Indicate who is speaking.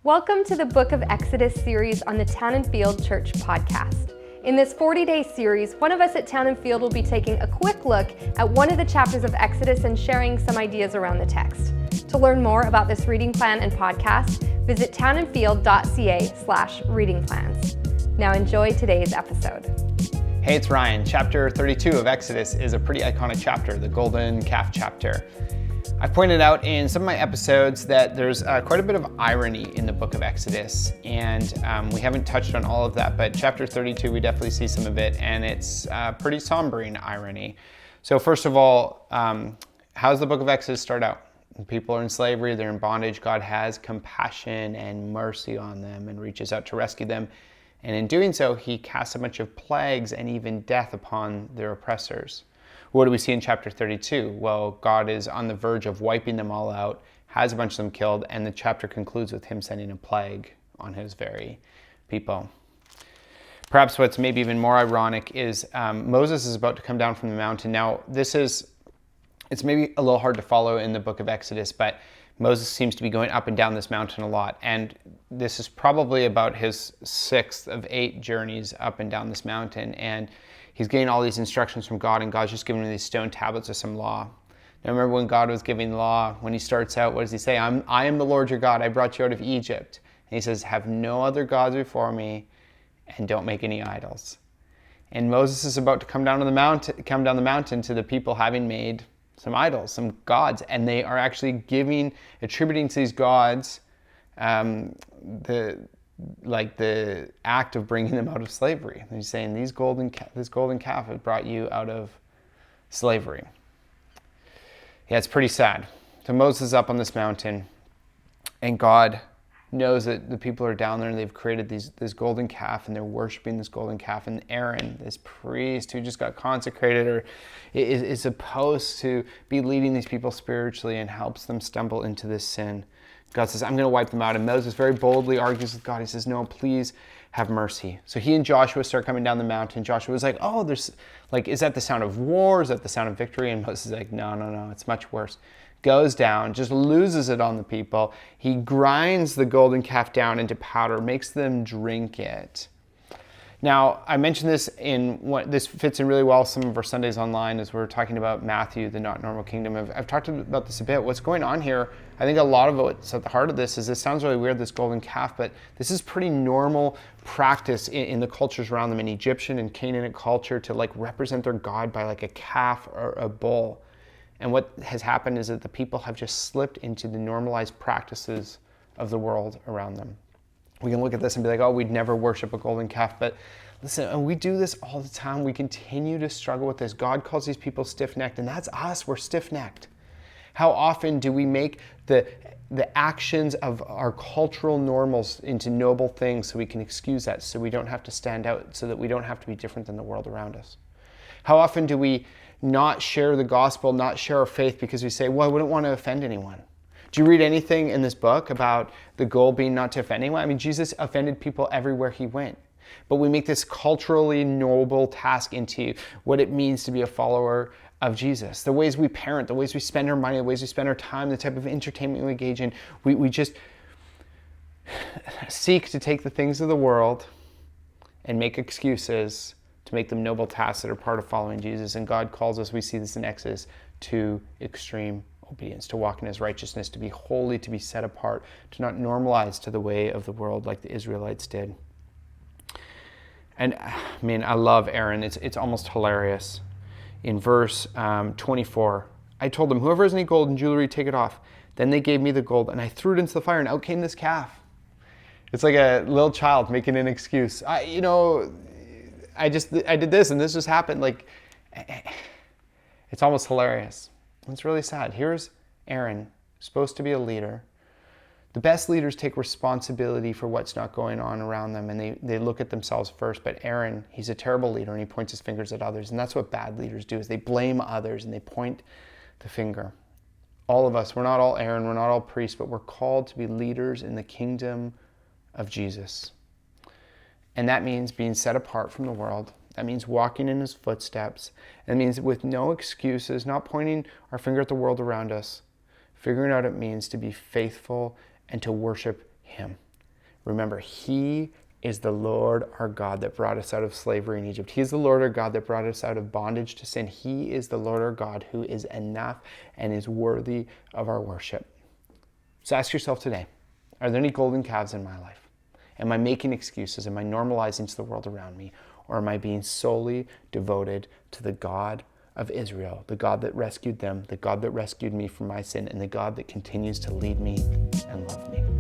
Speaker 1: Welcome to the Book of Exodus series on the Town and Field Church podcast. In this 40-day series, one of us at Town and Field will be taking a quick look at one of the chapters of Exodus and sharing some ideas around the text. To learn more about this reading plan and podcast, visit townandfield.ca/reading plans. Now enjoy today's episode.
Speaker 2: Hey, it's Ryan. Chapter 32 of Exodus is a pretty iconic chapter, the golden calf chapter. I've pointed out in some of my episodes that there's quite a bit of irony in the book of Exodus, and we haven't touched on all of that, but chapter 32, we definitely see some of it, and it's pretty sombering irony. So first of all, how does the book of Exodus start out? People are in slavery, they're in bondage. God has compassion and mercy on them and reaches out to rescue them. And in doing so, he casts a bunch of plagues and even death upon their oppressors. What do we see in chapter 32? Well, God is on the verge of wiping them all out, has a bunch of them killed, and the chapter concludes with him sending a plague on his very people. Perhaps what's maybe even more ironic is Moses is about to come down from the mountain. Now, it's maybe a little hard to follow in the book of Exodus, but Moses seems to be going up and down this mountain a lot, and this is probably about his 6th of 8 journeys up and down this mountain, and he's getting all these instructions from God, and God's just giving him these stone tablets of some law. Now remember when God was giving the law, when he starts out, what does he say? I am the Lord your God, I brought you out of Egypt. And he says, have no other gods before me, and don't make any idols. And Moses is about to come down the mountain to the people having made some idols, some gods, and they are actually attributing to these gods the act of bringing them out of slavery. And he's saying, this golden calf has brought you out of slavery. Yeah, it's pretty sad. So Moses is up on this mountain, and God knows that the people are down there, and they've created this golden calf, and they're worshiping this golden calf. And Aaron, this priest who just got consecrated, or is supposed to be leading these people spiritually and helps them stumble into this sin. God says, I'm going to wipe them out. And Moses very boldly argues with God. He says, no, please have mercy. So he and Joshua start coming down the mountain. Joshua was like, oh, is that the sound of war? Is that the sound of victory? And Moses is like, no, it's much worse. Goes down, just loses it on the people. He grinds the golden calf down into powder, makes them drink it. Now, I mentioned this this fits in really well some of our Sundays online as we're talking about Matthew, the not normal kingdom. I've talked about this a bit. What's going on here, I think a lot of what's at the heart of this sounds really weird, this golden calf, but this is pretty normal practice in the cultures around them, in Egyptian and Canaanite culture, to represent their god by a calf or a bull. And what has happened is that the people have just slipped into the normalized practices of the world around them. We can look at this and be like, oh, we'd never worship a golden calf. But listen, and we do this all the time. We continue to struggle with this. God calls these people stiff-necked, and that's us. We're stiff-necked. How often do we make the actions of our cultural normals into noble things so we can excuse that, so we don't have to stand out, so that we don't have to be different than the world around us? How often do we not share the gospel, not share our faith because we say, well, we don't want to offend anyone? Do you read anything in this book about the goal being not to offend anyone? I mean, Jesus offended people everywhere he went. But we make this culturally noble task into what it means to be a follower of Jesus. The ways we parent, the ways we spend our money, the ways we spend our time, the type of entertainment we engage in. We just seek to take the things of the world and make excuses to make them noble tasks that are part of following Jesus. And God calls us, we see this in Exodus, to extreme obedience, to walk in his righteousness, to be holy, to be set apart, to not normalize to the way of the world like the Israelites did. And I love Aaron. It's almost hilarious. In verse 24, I told them, whoever has any gold and jewelry, take it off. Then they gave me the gold, and I threw it into the fire, and out came this calf. It's like a little child making an excuse. I did this, and this just happened. It's almost hilarious. It's really sad. Here's Aaron, supposed to be a leader. The best leaders take responsibility for what's not going on around them, and they look at themselves first. But Aaron, he's a terrible leader, and he points his fingers at others. And that's what bad leaders do, is they blame others, and they point the finger. All of us, we're not all Aaron, we're not all priests, but we're called to be leaders in the kingdom of Jesus. And that means being set apart from the world. That means walking in his footsteps. It means with no excuses, not pointing our finger at the world around us, figuring out what it means to be faithful and to worship him. remember, He is the Lord our God that brought us out of slavery in Egypt. He is the Lord our God that brought us out of bondage to sin. He is the Lord our God who is enough and is worthy of our worship. So ask yourself today, are there any golden calves in my life? Am I making excuses? Am I normalizing to the world around me? Or am I being solely devoted to the God of Israel, the God that rescued them, the God that rescued me from my sin, and the God that continues to lead me and love me?